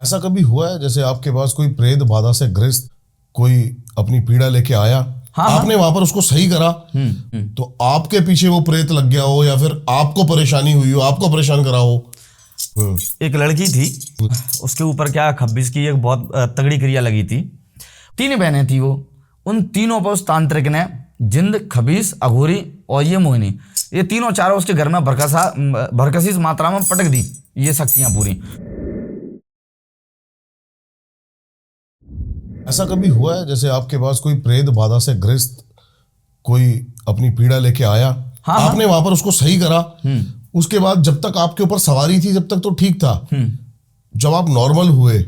ऐसा कभी हुआ है जैसे आपके पास कोई प्रेत बाधा से ग्रस्त कोई अपनी पीड़ा लेके आया, आपने वहां पर उसको सही करा, तो आपके पीछे वो प्रेत लग गया हो या फिर आपको परेशानी हुई हो, आपको परेशान करा हो? एक लड़की थी, उसके ऊपर क्या खब्बिस की एक बहुत तगड़ी क्रिया लगी थी। 3 बहनें थी वो, उन तीनों पर उस तांत्रिक ने जिंद, खबीस, अघोरी और ये मोहिनी, ये तीनों चारों उसके घर में भरकसी मात्रा में पटक दी ये शक्तियां पूरी। ऐसा कभी हुआ है जैसे आपके पास कोई प्रेत बाधा से ग्रस्त कोई अपनी पीड़ा लेके आया, आपने वहां पर उसको सही करा, उसके बाद जब तक आपके ऊपर सवारी थी जब तक तो ठीक था, जब आप नॉर्मल हुए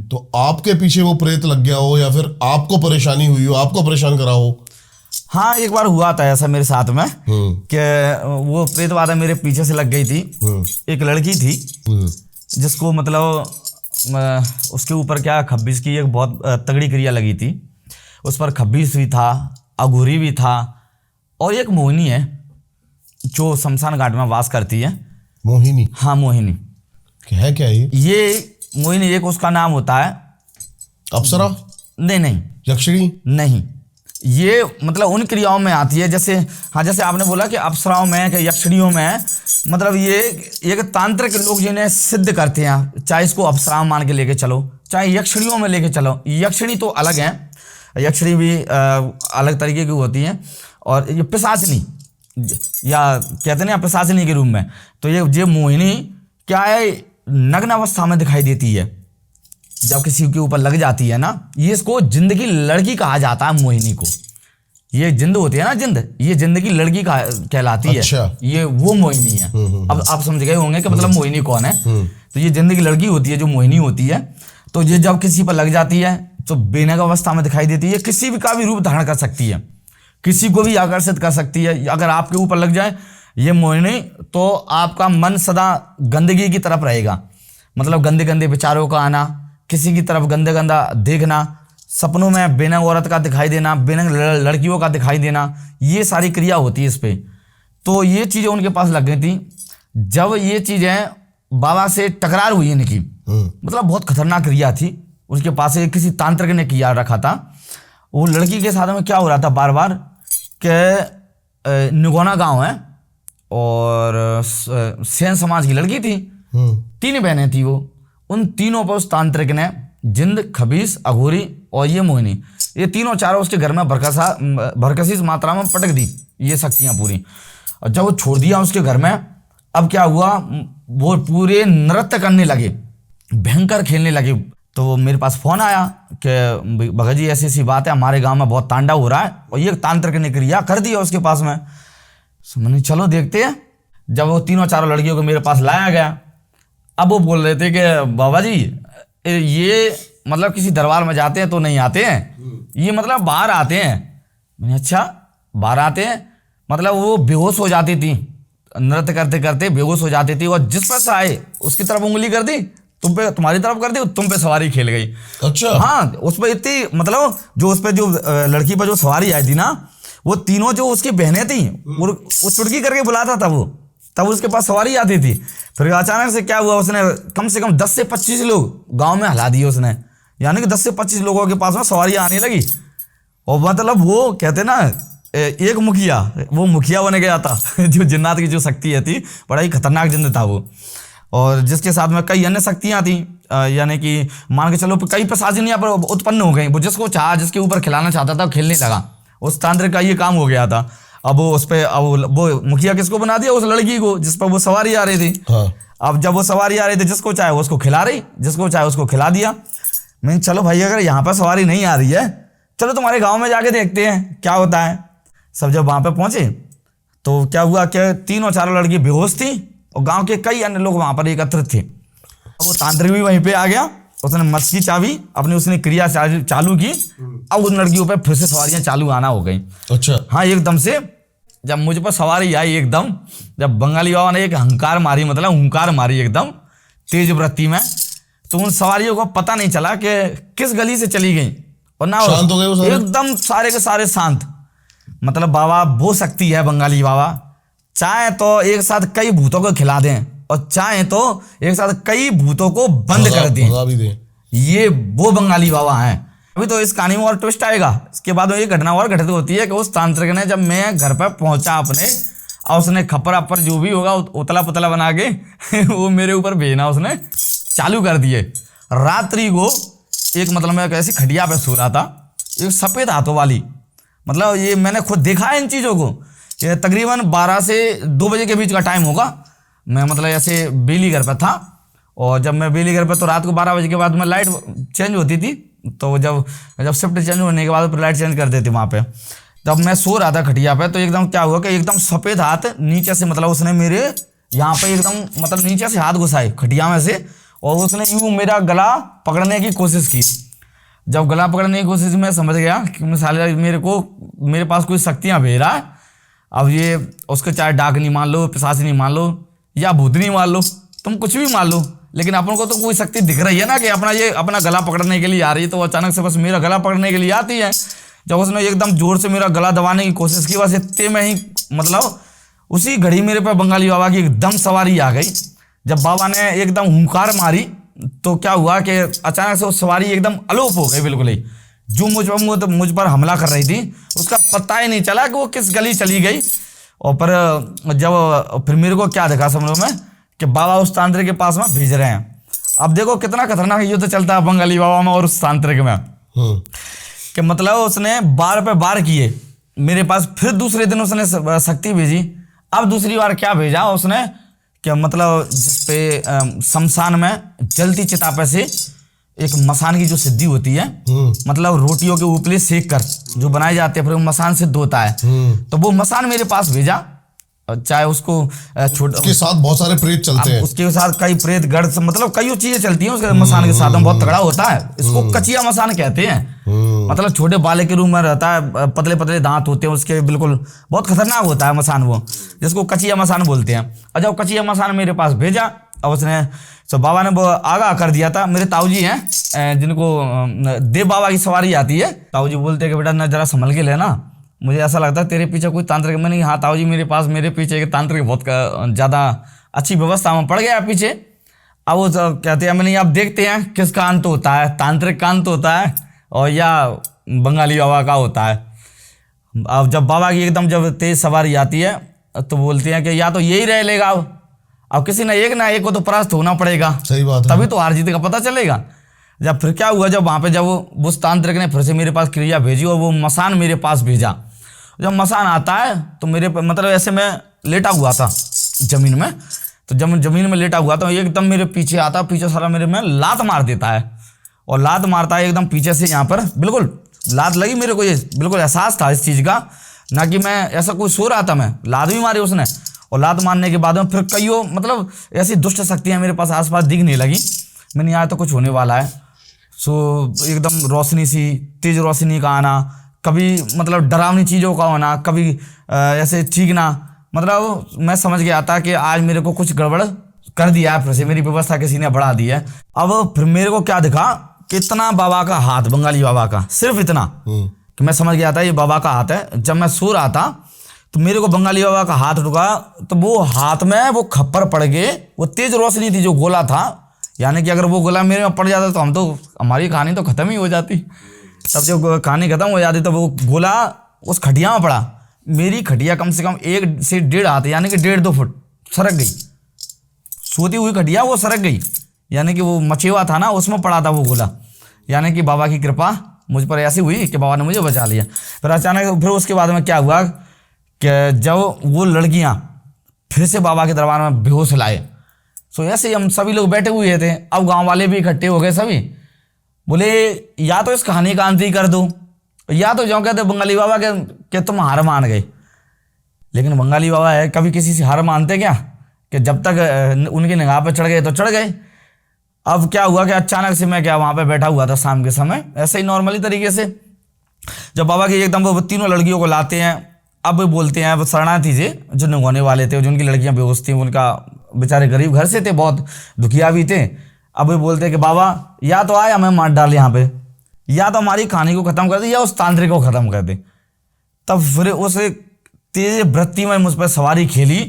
तो आपके पीछे वो प्रेत लग गया हो या फिर आपको परेशानी हुई हो, आपको परेशान करा हो? हाँ, एक बार हुआ था ऐसा मेरे साथ में कि वो प्रेत बाधा मेरे पीछे से लग गई थी। एक लड़की थी जिसको मतलब उसके ऊपर क्या खब्बिस की एक बहुत तगड़ी क्रिया लगी थी। उस पर खब्बिस भी था, अघोरी भी था और एक मोहिनी है जो शमशान घाट में वास करती है। मोहिनी? हाँ, मोहिनी है क्या ये मोहिनी एक उसका नाम होता है। अप्सरा? नहीं। यक्षिणी? नहीं, ये मतलब उन क्रियाओं में आती है जैसे, हाँ, जैसे आपने बोला कि अप्सराओं में कि यक्षिणियों में, मतलब ये एक तांत्रिक लोग जिन्हें सिद्ध करते हैं, चाहे इसको अप्सराओं मान के लेके चलो, चाहे यक्षिणियों में लेके चलो। यक्षिणी तो अलग है, यक्षिणी भी अलग तरीके की होती हैं, और ये पिशाचिनी या कहते हैं पिशाचिनी के रूप में। तो ये मोहिनी क्या है, नग्न अवस्था में दिखाई देती है जब किसी के ऊपर लग जाती है ना। ये इसको जिंद की लड़की कहा जाता है। मोहिनी को ये जिंद होती है ना, जिंद, ये जिंद की लड़की कहलाती अच्छा। है। ये वो मोहिनी है। अब आप समझ गए होंगे कि मतलब मोहिनी कौन है। तो ये जिंद की लड़की होती है जो मोहिनी होती है। तो ये जब किसी पर लग जाती है तो बेनग अवस्था में दिखाई देती है, किसी भी का भी रूप धारण कर सकती है, किसी को भी आकर्षित कर सकती है। अगर आपके ऊपर लग जाए ये मोहिनी तो आपका मन सदा गंदगी की तरफ रहेगा, मतलब गंदे गंदे विचारों का आना, किसी की तरफ गंदा गंदा देखना, सपनों में बेनंग औरत का दिखाई देना, बेनंग लड़कियों का दिखाई देना, ये सारी क्रिया होती है इस पे। तो ये चीज़ें उनके पास लग गई थी। जब ये चीज़ें बाबा से टकरार हुई इनकी, मतलब बहुत खतरनाक क्रिया थी, उसके पास किसी तांत्रिक ने किया रखा था। वो लड़की के साथ में क्या हो रहा था बार बार कि निगोना गांव है और सेन समाज की लड़की थी, 3 बहनें थी वो, उन तीनों पर उस तांत्रिक ने जिंद, खबीस, अघोरी और ये मोहिनी, ये तीनों चारों उसके घर में भरकसी मात्रा में पटक दी ये शक्तियां पूरी। और जब वो छोड़ दिया उसके घर में, अब क्या हुआ, वो पूरे नृत्य करने लगे, भयंकर खेलने लगे। तो मेरे पास फोन आया कि भगत जी ऐसी ऐसी बात है, हमारे गांव में बहुत तांडव हो रहा है और ये तांत्रिक ने क्रिया कर दी है उसके पास में। मैंने चलो देखते हैं। जब वो तीनों चारों लड़कियों को मेरे पास लाया गया, अब वो बोल रहे थे कि बाबा जी ये मतलब किसी दरबार में जाते हैं तो नहीं आते हैं, ये मतलब बाहर आते हैं। मैंने अच्छा, बाहर आते हैं, मतलब वो बेहोश हो जाती थी, नृत्य करते करते बेहोश हो जाती थी, और जिस पर से आए उसकी तरफ उंगली कर दी, तुम पे, तुम्हारी तरफ कर दी, तुम पे सवारी खेल गई। अच्छा। हाँ, उस पर इतनी, मतलब जो उस पर जो लड़की पर जो सवारी आई थी ना, वो तीनों जो उसकी बहनें थी वो चुटकी करके बुलाता था वो, तब उसके पास सवारी आती थी। फिर अचानक से क्या हुआ, उसने कम से कम 10 से 25 लोग गांव में हिला दिए उसने, यानी कि 10 से 25 लोगों के पास में सवारी आने लगी। और मतलब वो कहते ना, एक मुखिया, वो मुखिया बन गया था जो जिन्नात की जो शक्ति थी, बड़ा ही खतरनाक जिन्न था वो, और जिसके साथ में कई अन्य शक्तियाँ थी, यानी कि मान के चलो कई प्रशासनियाँ पर उत्पन्न हो गई। वो जिसको चाहा, जिसके ऊपर खिलाना चाहता था, खेलने लगा। उस तांत्रिक का ये काम हो गया था। अब वो उस पे, अब वो मुखिया किसको बना दिया, उस लड़की को जिस पर वो सवारी आ रही थी। हाँ। अब जब वो सवारी आ रही थी, जिसको चाहे उसको खिला रही, जिसको चाहे उसको खिला दिया। मैं चलो भाई, अगर यहाँ पर सवारी नहीं आ रही है, चलो तुम्हारे गांव में जाके देखते हैं क्या होता है। सब जब वहां पे पहुंचे तो क्या हुआ कि तीनों चारों लड़की बेहोश थी और गांव के कई अन्य लोग वहां पर एकत्रित थे। अब वो तांत्रिक भी वहीं पे आ गया, उसने मत की चाबी अपनी, उसने क्रिया चालू की। अब उन लड़कियों पे फिर से सवारियां चालू आना हो गई। अच्छा। हाँ, एकदम से जब मुझ पर सवारी आई, एकदम जब बंगाली बाबा ने एक हंकार मारी, मतलब हुंकार मारी एकदम तेज वृत्ति में, तो उन सवारियों को पता नहीं चला कि किस गली से चली गई, और ना शांत हो गए वो सारे? एकदम सारे के सारे शांत। मतलब बाबा वो शक्ति है बंगाली बाबा, चाहे तो एक साथ कई भूतों को खिला दें और चाहे तो एक साथ कई भूतों को बंद कर दें। ये वो बंगाली बाबा हैं। अभी तो इस कहानी में और ट्विस्ट आएगा। इसके बाद में ये घटना और घटित होती है कि उस तांत्रिक ने, जब मैं घर पर पहुंचा अपने, और उसने खप्पर अपर जो भी होगा उतला पुतला बना के वो मेरे ऊपर भेजना उसने चालू कर दिए। रात्रि को एक मतलब मैं कैसी खटिया पे सो रहा था, एक सफ़ेद हाथों वाली, मतलब ये मैंने खुद देखा है इन चीज़ों को। ये तकरीबन 12 से 2 बजे के बीच का टाइम होगा। मैं मतलब ऐसे बेली घर पर था, और जब मैं बेली घर पर तो रात को 12 बजे के बाद में लाइट चेंज होती थी, तो जब शिफ्ट चेंज होने के बाद फिर लाइट चेंज कर देती वहाँ पे। तब मैं सो रहा था खटिया पे, तो एकदम क्या हुआ कि एकदम सफ़ेद हाथ नीचे से, मतलब उसने मेरे यहाँ पे एकदम मतलब नीचे से हाथ घुसाए खटिया में से, और उसने यूँ मेरा गला पकड़ने की कोशिश की। जब गला पकड़ने की कोशिश मैं समझ गया कि मैं साले मेरे पास कोई शक्तियाँ भेज रहा है। अब ये उसको चाहे डाकनी मान लो, पिशाचिनी मान लो, या भूतनी मान लो, तुम कुछ भी मान लो, लेकिन अपन को तो कोई शक्ति दिख रही है ना कि अपना गला पकड़ने के लिए आ रही है। तो अचानक से बस मेरा गला पकड़ने के लिए आती है। जब उसने एकदम जोर से मेरा गला दबाने की कोशिश की, बस इतने में ही मतलब उसी घड़ी मेरे पे बंगाली बाबा की एकदम सवारी आ गई। जब बाबा ने एकदम हुंकार मारी, तो क्या हुआ कि अचानक से वो सवारी एकदम अलोप हो गई बिल्कुल ही। जो मुझ पर हमला कर रही थी, उसका पता ही नहीं चला कि वो किस गली चली गई। और फिर मेरे को क्या देखा समझो में कि बाबा उस तांत्रिक के पास में भेज रहे हैं। अब देखो कितना खतरनाक युद्ध तो चलता है बंगाली बाबा में और उस तांत्रिक में, कि मतलब उसने बार पे बार किए मेरे पास। फिर दूसरे दिन उसने शक्ति भेजी। अब दूसरी बार क्या भेजा उसने कि मतलब जिसपे शमशान में जलती चिता पे से एक मसान की जो सिद्धि होती है, मतलब रोटियों के उपले सेक कर जो बनाए जाते हैं, फिर वो मसान सिद्ध होता है। तो वो मसान मेरे पास भेजा। चाहे उसको उसके साथ बहुत सारे प्रेत चलते हैं, उसके साथ कई प्रेत गढ़, मतलब कई चीजें चलती हैं उसके मसान के साथ में। बहुत तगड़ा होता है, इसको कचिया मसान कहते हैं। मतलब छोटे बाले के रूप में रहता है, पतले पतले दांत होते हैं उसके, बिल्कुल बहुत खतरनाक होता है मसान वो, जिसको कचिया मसान बोलते हैं। और जब कचिया मसान मेरे पास भेजा, अब उसने तो बाबा ने आगाह कर दिया था। मेरे ताऊ जी हैं जिनको देव बाबा की सवारी आती है, ताऊ जी बोलते हैं कि बेटा ना जरा संभल के लेना, मुझे ऐसा लगता है तेरे पीछे कोई तांत्रिक। में नहीं, हाँ ताऊ जी मेरे पीछे एक तांत्रिक बहुत ज़्यादा अच्छी व्यवस्था में पड़ गया पीछे। अब वो कहते हैं मैंने, अब देखते हैं किसका अंत होता है, तांत्रिक का अंत होता है और या बंगाली बाबा का होता है। अब जब बाबा की एकदम जब तेज सवारी आती है, तो बोलते हैं कि या तो यही रह लेगा, अब किसी ना एक को तो परास्त होना पड़ेगा। सही बात है, तभी तो हार जीत का पता चलेगा। जब फिर क्या हुआ, जब वहाँ पे जब उस तांत्रिक ने फिर से मेरे पास क्रिया भेजी और वो मसान मेरे पास भेजा। जब मसान आता है तो मेरे मतलब ऐसे मैं लेटा हुआ था जमीन में, तो जब जमीन में लेटा हुआ था एकदम मेरे पीछे आता, पीछे सारा मेरे में लात मार देता है, और लात मारता है एकदम पीछे से, यहाँ पर बिल्कुल लात लगी मेरे को। ये बिल्कुल एहसास था इस चीज़ का, ना कि मैं ऐसा कोई सो रहा था, मैं लात भी मारी उसने। और लात मारने के बाद में फिर कईयों मतलब ऐसी दुष्ट शक्तियाँ मेरे पास आसपास दिखने लगी। मैंने यहाँ तो कुछ होने वाला है। सो एकदम रोशनी सी, तेज रोशनी का आना, कभी मतलब डरावनी चीज़ों का होना, कभी ऐसे चीखना, मतलब मैं समझ गया था कि आज मेरे को कुछ गड़बड़ कर दिया है, फिर से मेरी व्यवस्था किसी ने बढ़ा दी है। अब फिर मेरे को क्या दिखा, कितना बाबा का हाथ, बंगाली बाबा का, सिर्फ इतना कि मैं समझ गया था ये बाबा का हाथ है। जब मैं सो रहा था तो मेरे को बंगाली बाबा का हाथ रुका, तो वो हाथ में वो खप्पर पड़ गए। वो तेज रोशनी थी, जो गोला था, यानी कि अगर वो गोला मेरे में पड़ जाता तो हमारी कहानी तो खत्म ही हो जाती। तब जब कहानी खत्म हो जाती तो वो गोला उस खटिया में पड़ा। मेरी खटिया कम से कम 1 से 1.5 हाथ, यानी कि 1.5-2 फुट सरक गई। सोती हुई खटिया वो सरक गई, यानी कि वो मचेवा था ना, उसमें पड़ा था वो गोला। यानी कि बाबा की कृपा मुझ पर ऐसी हुई कि बाबा ने मुझे बचा लिया। फिर अचानक फिर उसके बाद में क्या हुआ कि जब वो लड़कियां फिर से बाबा के दरबार में बेहोश लाए, तो ऐसे ही हम सभी लोग बैठे हुए थे। अब गांव वाले भी इकट्ठे हो गए, सभी बोले या तो इस कहानी का अंत ही कर दो, या तो जो कहते बंगाली बाबा के तुम हार मान गए। लेकिन बंगाली बाबा है, कभी किसी से हार मानते क्या, कि जब तक उनकी निगाह पर चढ़ गए तो चढ़ गए। अब क्या हुआ कि अचानक से मैं क्या वहाँ पे बैठा हुआ था शाम के समय, ऐसे ही नॉर्मली तरीके से, जब बाबा की एकदम वो तीनों लड़कियों को लाते हैं। अब बोलते हैं, वो शरणार्थी थे जो नंगोने वाले थे, जिनकी लड़कियां बेहोश थी, उनका बेचारे गरीब घर से थे, बहुत दुखिया भी थे। अब वो बोलते हैं कि बाबा या तो आए हमें मार डाल यहाँ पे, या तो हमारी कहानी को ख़त्म कर दे, या उस तांत्रिक को ख़त्म कर दे। तब फिर उस तेज वृत्ति में मुझ पर सवारी खेली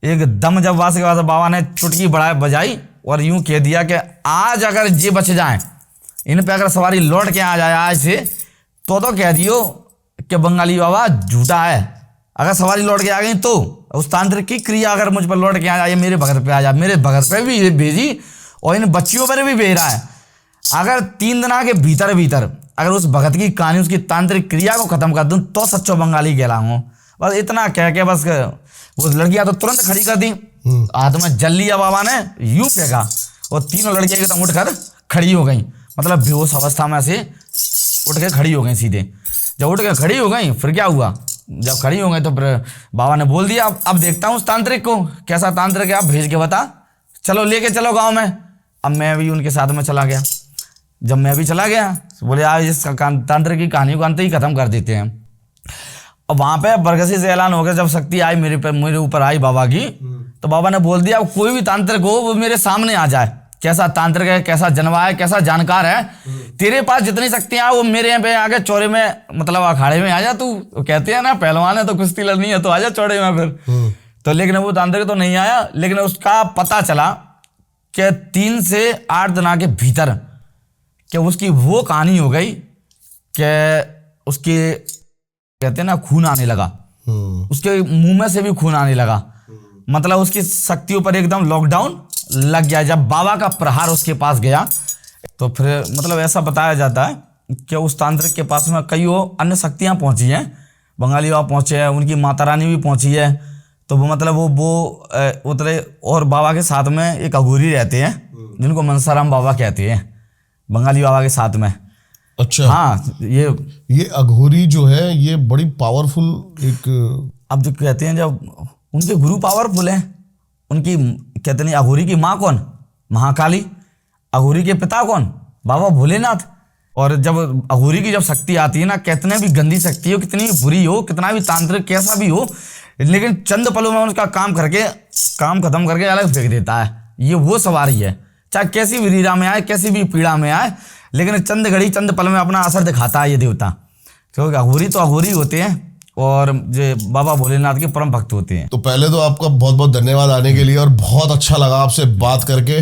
एकदम। जब वहाँ से बाबा ने चुटकी बजाई और यूं कह दिया कि आज अगर ये बच जाएं इन पे अगर सवारी लौट के आ जाए आज से तो कह दियो कि बंगाली बाबा झूठा है। अगर सवारी लौट के आ गई तो उस तांत्रिक की क्रिया अगर मुझ पर लौट के आ जाए, मेरे भगत पे आ जाए, मेरे भगत पे भी भेजी और इन बच्चियों पर भी भेज रहा है। अगर 3 दिन के भीतर भीतर अगर उस भगत की कहानी, उसकी तांत्रिक क्रिया को खत्म कर दूं तो सच्चो बंगाली कहलाऊं। बस इतना कह के बस वो लड़कियां तो तुरंत खड़ी कर दी, हाथ में जल लिया बाबा ने, यूं फेंका और तीनों लड़कियां एकदम उठकर खड़ी हो गई। मतलब बेहोश अवस्था में से उठ के खड़ी हो गई सीधे। जब उठ के खड़ी हो गई फिर क्या हुआ, जब खड़ी हो गई तो फिर बाबा ने बोल दिया अब देखता हूँ उस तांत्रिक को, कैसा तांत्रिक है आप भेज के बता, चलो लेके चलो गाँव में। अब मैं भी उनके साथ में चला गया। जब मैं भी चला गया बोले यार इस तांत्रिक की कहानी को अंत ही खत्म कर देते हैं। अब वहां पे बरगसी से ऐलान हो गया, जब शक्ति आई मेरे ऊपर आई बाबा की, तो बाबा ने बोल दिया अब कोई भी तांत्रिक हो वो मेरे सामने आ जाए, कैसा तांत्रिक है, कैसा जनवा है, कैसा जानकार है, तेरे पास जितनी शक्तियां वो मेरे यहाँ पे आगे चौड़े में, मतलब अखाड़े में आ जा तू। कहते हैं ना पहलवान है तो कुश्ती लड़नी है तो आ जा चौड़े में फिर। तो लेकिन वो तांत्रिक तो नहीं आया, लेकिन उसका पता चला कि 3 से 8 दिन के भीतर कि उसकी वो कहानी हो गई कि उसके कहते हैं ना खून आने लगा, उसके मुंह में से भी खून आने लगा। मतलब उसकी शक्तियों पर एकदम लॉकडाउन लग गया। जब बाबा का प्रहार उसके पास गया तो फिर मतलब ऐसा बताया जाता है कि उस तांत्रिक के पास में कई अन्य शक्तियां पहुंची हैं, बंगाली बाबा पहुंचे हैं, उनकी माता रानी भी पहुंची है। तो वो मतलब वो उतरे और बाबा के साथ में एक अघोरी रहते हैं जिनको मनसाराम बाबा कहते हैं, बंगाली बाबा के साथ में। अच्छा हाँ, ये अघोरी जो है ये बड़ी पावरफुल एक, अब जो कहते हैं जब उनके गुरु पावरफुल हैं, उनकी कहते नहीं अघोरी की माँ कौन, महाकाली, अघोरी के पिता कौन, बाबा भोलेनाथ। और जब अघोरी की जब शक्ति आती है ना, कितने भी गंदी शक्ति हो, कितनी भी बुरी हो, कितना भी तांत्रिक कैसा भी हो, लेकिन चंद पलों में उसका काम खत्म करके अलग फेंक देता है। ये वो सवारी है, चाहे कैसी भी रीरा में आए, कैसी भी पीड़ा में आए, लेकिन चंद घड़ी चंद पल में अपना असर दिखाता है ये देवता। क्योंकि अघोरी तो अघोरी होते हैं और जो बाबा भोलेनाथ के परम भक्त होते हैं। तो पहले तो आपका बहुत बहुत धन्यवाद आने के लिए और बहुत अच्छा लगा आपसे बात करके।